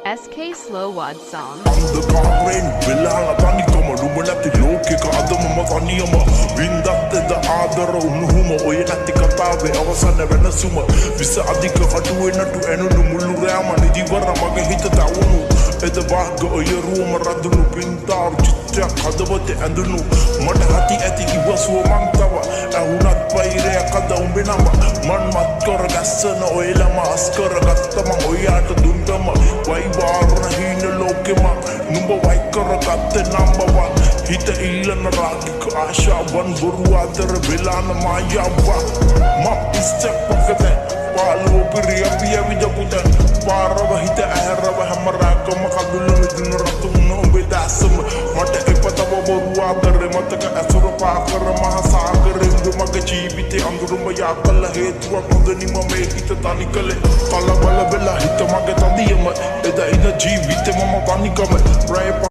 SK Slow Wad song. අන්ධකාරයෙන් වෙලාලා තනිකම නුඹ නැති ලෝකෙක අද මම තනියම වින්දත්තද ආදර උණුහුම ඔය නැති කතාවේ අවසන වෙනසුම විස අධික කටුවේ නටු ඇනුණු මුළු රෑම නිදිවර මගේ හිත තවුණු එද වාග ඔය රුවම රඳුණු පින්තාරු චිත්‍රයක් හදවතේ ඇඳුණු මට හති ඇති ඉවසුව මං තව ඇහුණත් පෛරයක් අද උඹේ නම මන් මත් කර ගැස්සන ඔය ළම අස් කරගත්තම ඔයාට දුන්නම වයිවාරණ හීන ලෝකෙම නුඹ වයි කරගත්තේ නම්බර් 1 හිත ඉල්ලන රාගික ආශාවන් බොරු අතර වෙලාන මායාවක් මම ඉස්තක් පොකතේ පාලෝ පිරිය විදපුත පාරව හිත ඇහැරව හැම රාගම කඳුළු මිදුණු රතුන් ඔබේ දැසම මට එපතව බොරු අතර මතක ඇසුර පාකර මහ සාගරෙන් මගේ ජීවිතේ අඳුරුම යාකල හේතුවක් නොදනිම මේ හිත තනි කලේ කලබල වෙලා හිත මගේ තදියම එදා ඉන ජීවිතේ මම තනිකම